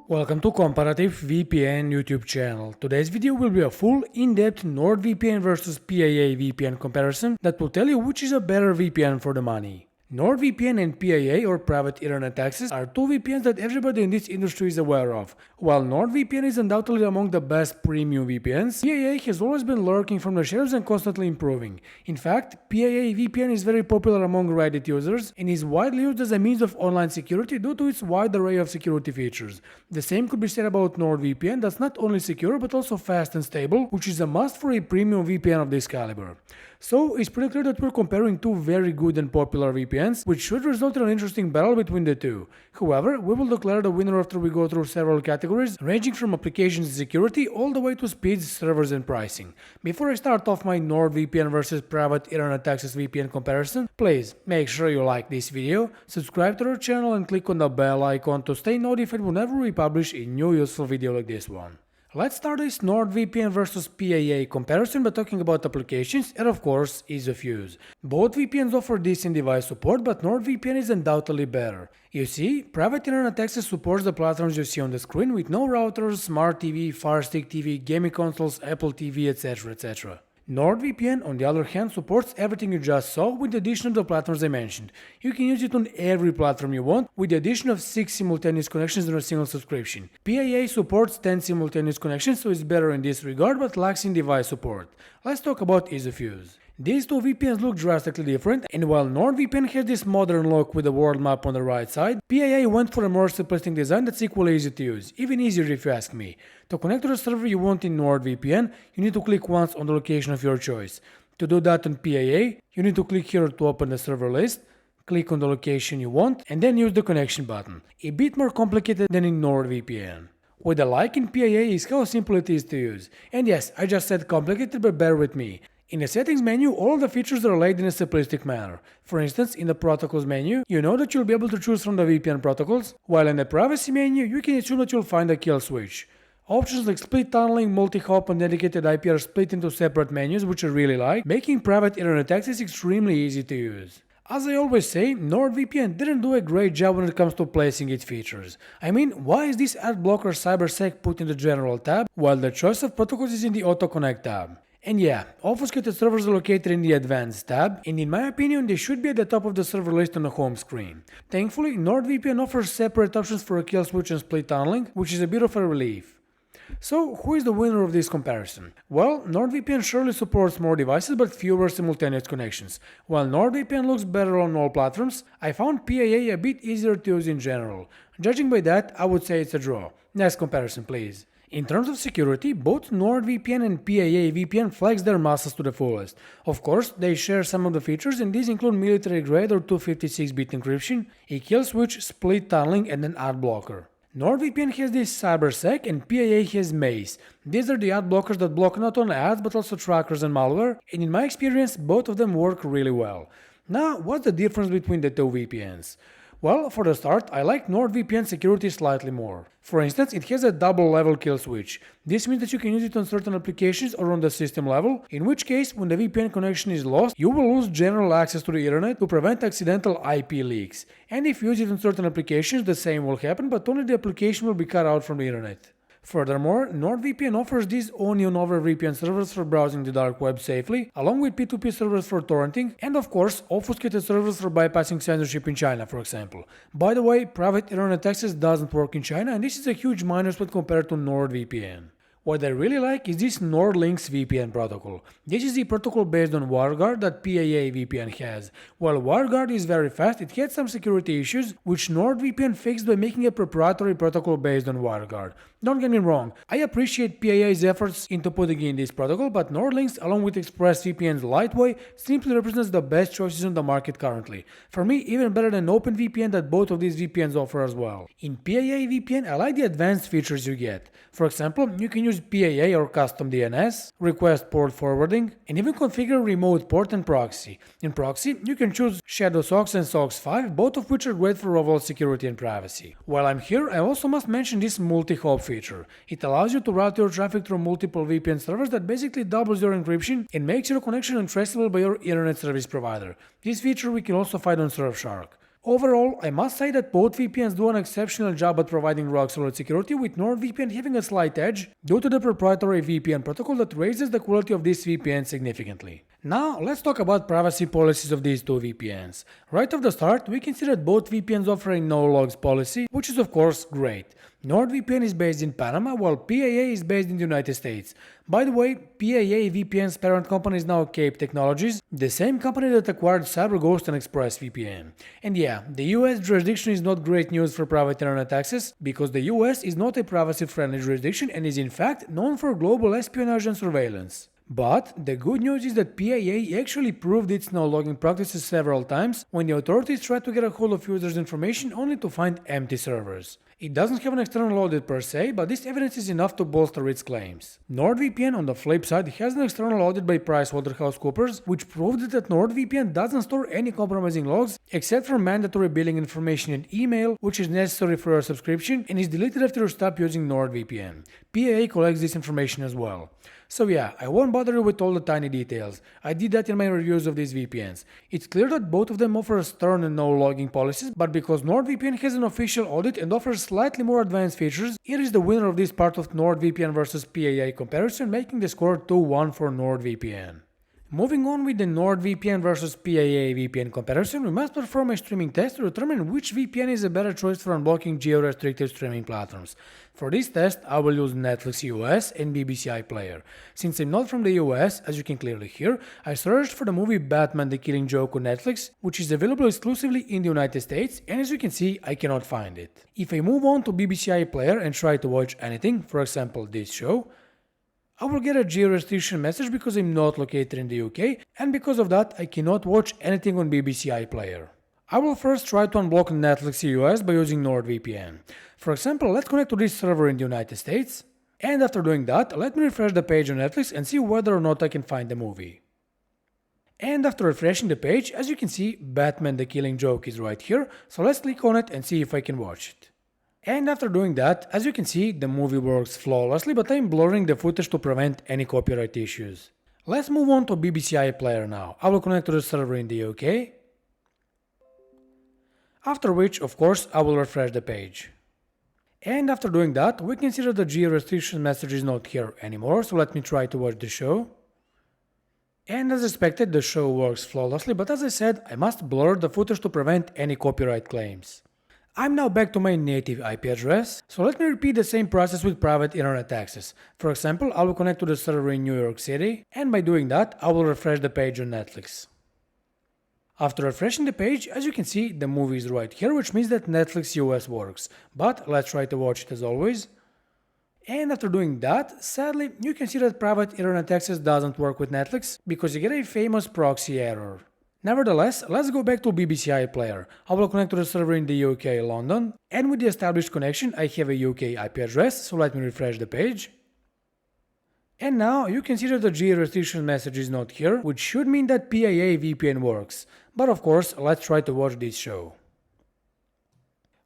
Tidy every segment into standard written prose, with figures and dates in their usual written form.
Welcome to Comparative VPN YouTube channel. Today's video will be a full in-depth NordVPN versus PIA VPN comparison that will tell you which is a better VPN for the money. NordVPN and PIA, or Private Internet Access, are two VPNs that everybody in this industry is aware of. While NordVPN is undoubtedly among the best premium VPNs, PIA has always been lurking from the shadows and constantly improving. In fact, PIA VPN is very popular among Reddit users and is widely used as a means of online security due to its wide array of security features. The same could be said about NordVPN, that's not only secure but also fast and stable, which is a must for a premium VPN of this caliber. So it's pretty clear that we're comparing two very good and popular VPNs, which should result in an interesting battle between the two. However, we will declare the winner after we go through several categories, ranging from applications and security all the way to speeds, servers, and pricing. Before I start off my NordVPN versus Private Internet Access VPN comparison, please make sure you like this video, subscribe to our channel, and click on the bell icon to stay notified whenever we publish a new useful video like this one. Let's start this NordVPN versus PIA comparison by talking about applications and of course ease of use. Both VPNs offer decent device support, but NordVPN is undoubtedly better. You see, Private Internet Access supports the platforms you see on the screen with no routers, smart TV, Fire Stick TV, gaming consoles, Apple TV, etc. etc. NordVPN, on the other hand, supports everything you just saw with the addition of the platforms I mentioned. You can use it on every platform you want with the addition of 6 simultaneous connections on a single subscription. PIA supports 10 simultaneous connections, so it's better in this regard but lacks in device support. Let's talk about ease of use. These two VPNs look drastically different, and while NordVPN has this modern look with the world map on the right side, PIA went for a more simplistic design that's equally easy to use, even easier if you ask me. To connect to the server you want in NordVPN, you need to click once on the location of your choice. To do that on PIA, you need to click here to open the server list, click on the location you want, and then use the connection button. A bit more complicated than in NordVPN. What I like in PIA is how simple it is to use. And yes, I just said complicated, but bear with me. In the settings menu, all the features are laid in a simplistic manner. For instance, in the protocols menu, you know that you'll be able to choose from the VPN protocols, while in the privacy menu, you can assume that you'll find a kill switch. Options like split tunneling, multi-hop, and dedicated IP are split into separate menus, which I really like, making private internet access extremely easy to use. As I always say, NordVPN didn't do a great job when it comes to placing its features. I mean, why is this ad blocker CyberSec put in the general tab, while the choice of protocols is in the auto connect tab? And yeah, obfuscated servers are located in the Advanced tab, and in my opinion they should be at the top of the server list on the home screen. Thankfully, NordVPN offers separate options for a kill switch and split tunneling, which is a bit of a relief. So, who is the winner of this comparison? Well, NordVPN surely supports more devices but fewer simultaneous connections. While NordVPN looks better on all platforms, I found PIA a bit easier to use in general. Judging by that, I would say it's a draw. Next comparison, please. In terms of security, both NordVPN and PIA VPN flex their muscles to the fullest. Of course, they share some of the features, and these include military-grade or 256-bit encryption, a kill switch, split tunneling, and an ad blocker. NordVPN has this CyberSec and PIA has Maze. These are the ad blockers that block not only ads but also trackers and malware, and in my experience, both of them work really well. Now, what's the difference between the two VPNs? Well, for the start, I like NordVPN security slightly more. For instance, it has a double level kill switch. This means that you can use it on certain applications or on the system level, in which case, when the VPN connection is lost, you will lose general access to the internet to prevent accidental IP leaks. And if you use it on certain applications, the same will happen, but only the application will be cut out from the internet. Furthermore, NordVPN offers these onion-over VPN servers for browsing the dark web safely, along with P2P servers for torrenting, and of course, obfuscated servers for bypassing censorship in China, for example. By the way, private internet access doesn't work in China, and this is a huge minus when compared to NordVPN. What I really like is this NordLynx VPN protocol. This is the protocol based on WireGuard that PIA VPN has. While WireGuard is very fast, it had some security issues, which NordVPN fixed by making a proprietary protocol based on WireGuard. Don't get me wrong, I appreciate PIA's efforts into putting in this protocol, but NordLynx, along with ExpressVPN's Lightway, simply represents the best choices on the market currently. For me, even better than OpenVPN that both of these VPNs offer as well. In PIA VPN, I like the advanced features you get. For example, you can use PIA or custom DNS, request port forwarding, and even configure remote port and proxy. In proxy, you can choose Shadow SOCKS and SOCKS 5, both of which are great for overall security and privacy. While I'm here, I also must mention this multi-hop feature. feature. It allows you to route your traffic through multiple VPN servers that basically doubles your encryption and makes your connection untraceable by your internet service provider. This feature we can also find on Surfshark. Overall, I must say that both VPNs do an exceptional job at providing rock-solid security, with NordVPN having a slight edge due to the proprietary VPN protocol that raises the quality of this VPN significantly. Now, let's talk about privacy policies of these two VPNs. Right off the start, we can see that both VPNs offer a no-logs policy, which is of course great. NordVPN is based in Panama, while PIA is based in the United States. By the way, PIA VPN's parent company is now Cape Technologies, the same company that acquired CyberGhost and ExpressVPN. And yeah, the US jurisdiction is not great news for private internet access, because the US is not a privacy-friendly jurisdiction and is in fact known for global espionage and surveillance. But the good news is that PIA actually proved its no-logging practices several times when the authorities tried to get a hold of users' information only to find empty servers. It doesn't have an external audit per se, but this evidence is enough to bolster its claims. NordVPN, on the flip side, has an external audit by PricewaterhouseCoopers, which proved that NordVPN doesn't store any compromising logs except for mandatory billing information and email, which is necessary for your subscription and is deleted after you stop using NordVPN. PIA collects this information as well. So yeah, I won't bother you with all the tiny details. I did that in my reviews of these VPNs. It's clear that both of them offer stern and no logging policies, but because NordVPN has an official audit and offers slightly more advanced features, it is the winner of this part of NordVPN versus PIA comparison, making the score 2-1 for NordVPN. Moving on with the NordVPN versus PIA VPN comparison, we must perform a streaming test to determine which VPN is a better choice for unblocking geo-restricted streaming platforms. For this test, I will use Netflix US and BBC iPlayer. Since I'm not from the US, as you can clearly hear, I searched for the movie Batman the Killing Joke on Netflix, which is available exclusively in the United States, and as you can see, I cannot find it. If I move on to BBC iPlayer and try to watch anything, for example this show, I will get a geo-restriction message because I'm not located in the UK, and because of that I cannot watch anything on BBC iPlayer. I will first try to unblock Netflix US by using NordVPN. For example, let's connect to this server in the United States, and after doing that, let me refresh the page on Netflix and see whether or not I can find the movie. And after refreshing the page, as you can see, Batman the Killing Joke is right here, so let's click on it and see if I can watch it. And after doing that, as you can see, the movie works flawlessly, but I'm blurring the footage to prevent any copyright issues. Let's move on to BBC iPlayer now. I will connect to the server in the UK. After which, of course, I will refresh the page. And after doing that, we can see that the geo-restriction message is not here anymore, so let me try to watch the show. And as expected, the show works flawlessly, but as I said, I must blur the footage to prevent any copyright claims. I'm now back to my native IP address, so let me repeat the same process with private internet access. For example, I will connect to the server in New York City, and by doing that, I will refresh the page on Netflix. After refreshing the page, as you can see, the movie is right here, which means that Netflix US works. But let's try to watch it as always. And after doing that, sadly, you can see that private internet access doesn't work with Netflix, because you get a famous proxy error. Nevertheless, let's go back to BBC iPlayer. I will connect to the server in the UK, London, and with the established connection I have a UK IP address, so let me refresh the page. And now you can see that the geo-restriction message is not here, which should mean that PIA VPN works. But of course, let's try to watch this show.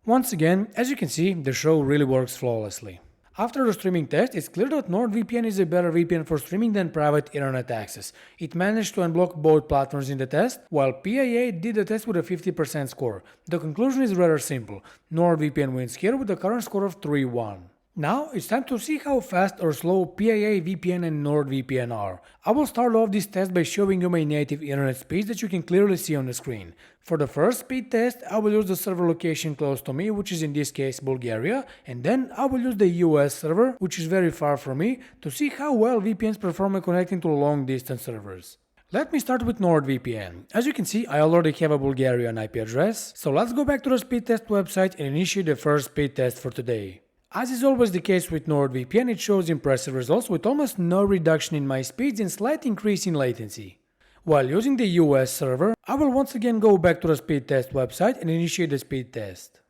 Once again, as you can see, the show really works flawlessly. After the streaming test, it's clear that NordVPN is a better VPN for streaming than private internet access. It managed to unblock both platforms in the test, while PIA did the test with a 50% score. The conclusion is rather simple. NordVPN wins here with a current score of 3-1. Now it's time to see how fast or slow PIA VPN and NordVPN are. I will start off this test by showing you my native internet speeds that you can clearly see on the screen. For the first speed test, I will use the server location close to me, which is in this case Bulgaria, and then I will use the US server, which is very far from me, to see how well VPNs perform when connecting to long distance servers. Let me start with NordVPN. As you can see, I already have a Bulgarian IP address, so let's go back to the speed test website and initiate the first speed test for today. As is always the case with NordVPN, it shows impressive results with almost no reduction in my speeds and slight increase in latency. While using the US server, I will once again go back to the speed test website and initiate the speed test.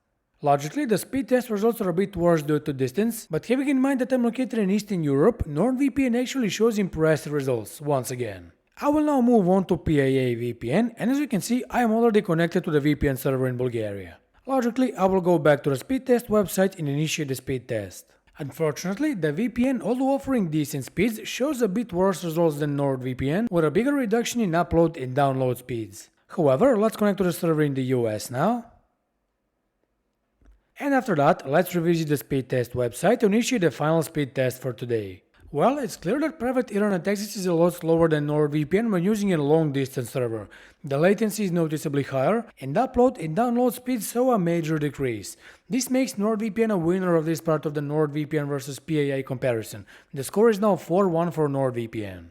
Logically, the speed test results are a bit worse due to distance, but having in mind that I'm located in Eastern Europe, NordVPN actually shows impressive results once again. I will now move on to PIA VPN, and as you can see, I am already connected to the VPN server in Bulgaria. Logically, I will go back to the speed test website and initiate the speed test. Unfortunately, the VPN, although offering decent speeds, shows a bit worse results than NordVPN, with a bigger reduction in upload and download speeds. However, let's connect to the server in the US now. And after that, let's revisit the speed test website to initiate the final speed test for today. Well, it's clear that private internet access is a lot slower than NordVPN when using a long-distance server. The latency is noticeably higher, and upload and download speeds saw a major decrease. This makes NordVPN a winner of this part of the NordVPN versus PIA comparison. The score is now 4-1 for NordVPN.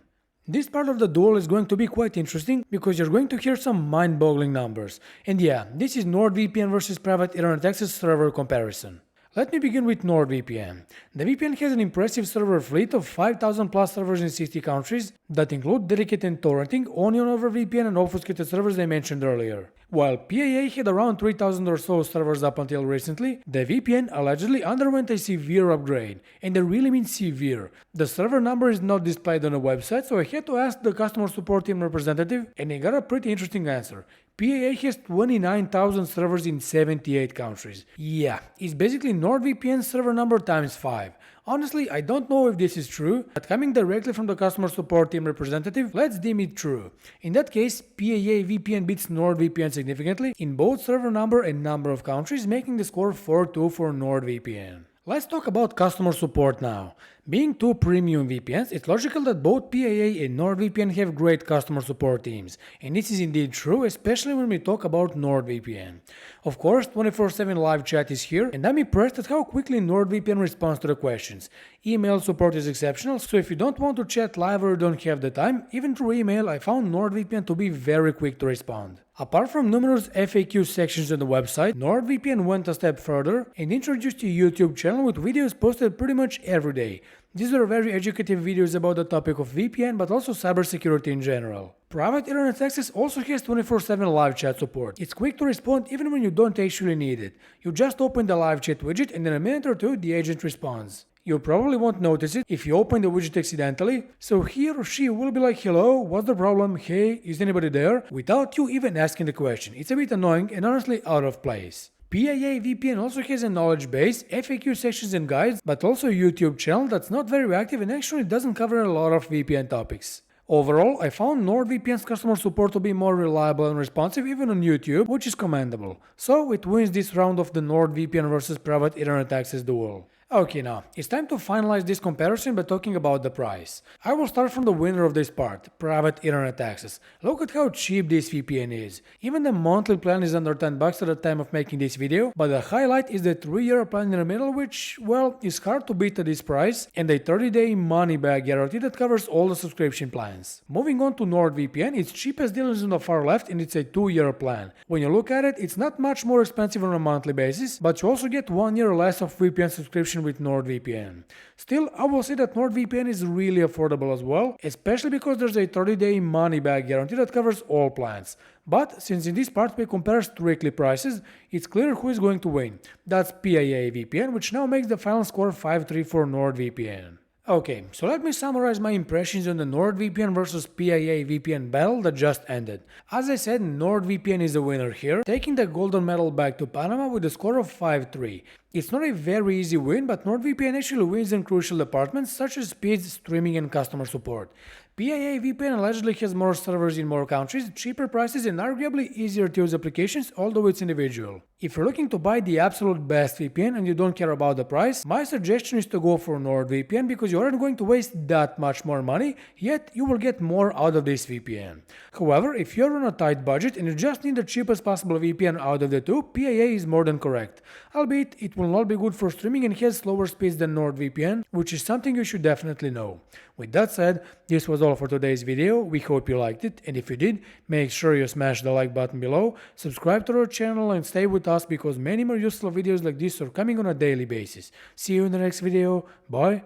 This part of the duel is going to be quite interesting because you're going to hear some mind-boggling numbers. And yeah, this is NordVPN versus private internet access server comparison. Let me begin with NordVPN. The VPN has an impressive server fleet of 5,000 plus servers in 60 countries that include dedicated torrenting, onion over VPN and obfuscated servers I mentioned earlier. While PIA had around 3,000 or so servers up until recently, the VPN allegedly underwent a severe upgrade, and I really mean severe. The server number is not displayed on the website, so I had to ask the customer support team representative, and I got a pretty interesting answer. PIA has 29,000 servers in 78 countries. Yeah, it's basically NordVPN's server number times 5. Honestly, I don't know if this is true, but coming directly from the customer support team representative, let's deem it true. In that case, PIA VPN beats NordVPN significantly in both server number and number of countries, making the score 4-2 for NordVPN. Let's talk about customer support now. Being two premium VPNs, it's logical that both PIA and NordVPN have great customer support teams. And this is indeed true, especially when we talk about NordVPN. Of course, 24/7 live chat is here, and I'm impressed at how quickly NordVPN responds to the questions. Email support is exceptional, so if you don't want to chat live or don't have the time, even through email, I found NordVPN to be very quick to respond. Apart from numerous FAQ sections on the website, NordVPN went a step further and introduced a YouTube channel with videos posted pretty much every day. These are very educative videos about the topic of VPN, but also cybersecurity in general. Private internet access also has 24/7 live chat support. It's quick to respond even when you don't actually need it. You just open the live chat widget and in a minute or two the agent responds. You probably won't notice it if you open the widget accidentally, so he or she will be like, hello, what's the problem, hey, is anybody there? Without you even asking the question. It's a bit annoying and honestly out of place. PIA VPN also has a knowledge base, FAQ sections and guides, but also a YouTube channel that's not very active and actually doesn't cover a lot of VPN topics. Overall, I found NordVPN's customer support to be more reliable and responsive even on YouTube, which is commendable. So it wins this round of the NordVPN versus private internet access duel. Okay, now, it's time to finalize this comparison by talking about the price. I will start from the winner of this part, private internet access. Look at how cheap this VPN is. Even the monthly plan is under $10 at the time of making this video, but the highlight is the 3-year plan in the middle, which, well, is hard to beat at this price, and a 30-day money-back guarantee that covers all the subscription plans. Moving on to NordVPN, its cheapest deal is on the far left and it's a 2-year plan. When you look at it, it's not much more expensive on a monthly basis, but you also get 1 year less of VPN subscription with NordVPN. Still, I will say that NordVPN is really affordable as well, especially because there's a 30-day money-back guarantee that covers all plans. But since in this part we compare strictly prices, it's clear who is going to win. That's PIA VPN, which now makes the final score 5-3 for NordVPN. Okay, so let me summarize my impressions on the NordVPN versus PIA VPN battle that just ended. As I said, NordVPN is the winner here, taking the golden medal back to Panama with a score of 5-3. It's not a very easy win, but NordVPN actually wins in crucial departments such as speed, streaming and customer support. PIA VPN allegedly has more servers in more countries, cheaper prices and arguably easier to use applications, although it's individual. If you're looking to buy the absolute best VPN and you don't care about the price, my suggestion is to go for NordVPN because you aren't going to waste that much more money, yet you will get more out of this VPN. However, if you're on a tight budget and you just need the cheapest possible VPN out of the two, PIA is more than correct. Albeit, it will not be good for streaming and has slower speeds than NordVPN, which is something you should definitely know. With that said, this was all for today's video. We hope you liked it, and if you did, make sure you smash the like button below, subscribe to our channel and stay with us because many more useful videos like this are coming on a daily basis. See you in the next video. Bye.